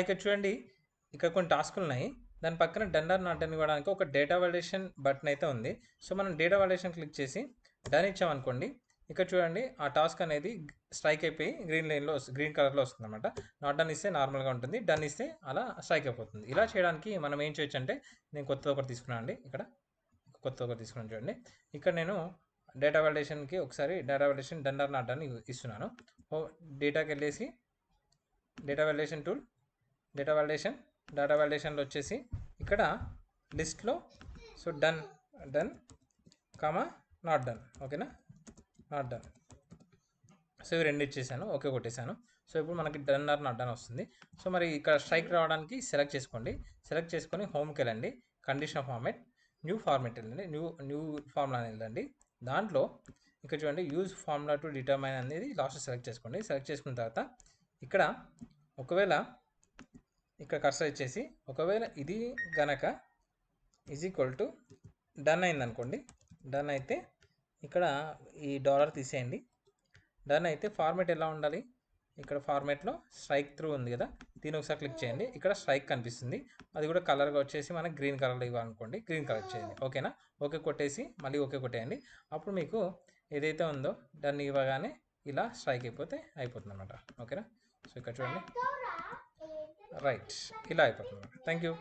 ఇక్కడ చూడండి, ఇక్కడ కొన్ని టాస్కులు ఉన్నాయి. దాని పక్కన డన్ ఆర్ నాట్ అని ఇవ్వడానికి ఒక డేటా వాలిడేషన్ బటన్ అయితే ఉంది. సో మనం డేటా వాలిడేషన్ క్లిక్ చేసి డన్ ఇచ్చామనుకోండి, ఇక్కడ చూడండి ఆ టాస్క్ అనేది స్ట్రైక్ అయిపోయి గ్రీన్ కలర్లో వస్తుంది అనమాట. నాట్ డన్ ఇస్తే నార్మల్గా ఉంటుంది, డన్ ఇస్తే అలా స్ట్రైక్ అయిపోతుంది. ఇలా చేయడానికి మనం ఏం చేయొచ్చు అంటే, నేను కొత్త ఒకటి తీసుకున్నాను అండి. ఇక్కడ కొత్త ఒకటి తీసుకున్నాను చూడండి. ఇక్కడ నేను డేటా వాలిడేషన్కి ఒకసారి data validation done or not అని ఇస్తున్నాను. డేటాకి వెళ్ళేసి డేటా వాలిడేషన్ టూల్, డేటా వాలిడేషన్లో వచ్చేసి ఇక్కడ లిస్ట్లో so done comma not done, ఓకేనా, నాట్ డన్. సో ఇవి రెండు ఇచ్చేసాను, ఓకే కొట్టేశాను. సో ఇప్పుడు మనకి డన్ ఆర్ నాట్ డన్ వస్తుంది. సో మరి ఇక్కడ స్ట్రైక్ రావడానికి సెలెక్ట్ చేసుకోండి. సెలెక్ట్ చేసుకొని హోమ్కి వెళ్ళండి, కండిషన్ ఫార్మాట్, న్యూ ఫార్మాట్ వెళ్ళండి, న్యూ ఫార్ములా వెళ్ళండి. దాంట్లో ఇక్కడ చూడండి యూజ్ ఫార్ములా టు డిటర్మైన్ అనేది లాస్ట్ సెలెక్ట్ చేసుకోండి. సెలెక్ట్ చేసుకున్న తర్వాత ఇక్కడ ఒకవేళ ఇక్కడ కర్సర్ ఇచ్చేసి ఒకవేళ ఇది గనక ఈజ్ ఈక్వల్ టు డన్ అయిందనుకోండి, డన్ అయితే ఇక్కడ ఈ డాలర్ తీసేయండి. డన్ అయితే ఫార్మాట్ ఎలా ఉండాలి, ఇక్కడ ఫార్మాట్లో స్ట్రైక్ త్రూ ఉంది కదా, దీని ఒకసారి క్లిక్ చేయండి. ఇక్కడ స్ట్రైక్ కనిపిస్తుంది, అది కూడా కలర్గా వచ్చేసి మనకి గ్రీన్ కలర్లో ఇవ్వాలనుకోండి, గ్రీన్ కలర్ చేయండి, ఓకేనా. ఓకే కొట్టేసి మళ్ళీ ఓకే కొట్టేయండి. అప్పుడు మీకు ఏదైతే ఉందో డన్ ఇవ్వగానే ఇలా స్ట్రైక్ అయిపోతుంది అనమాట, ఓకేనా. సో ఇక్కడ చూడండి, రైట్, ఇలా అయిపోతుంది. Thank you.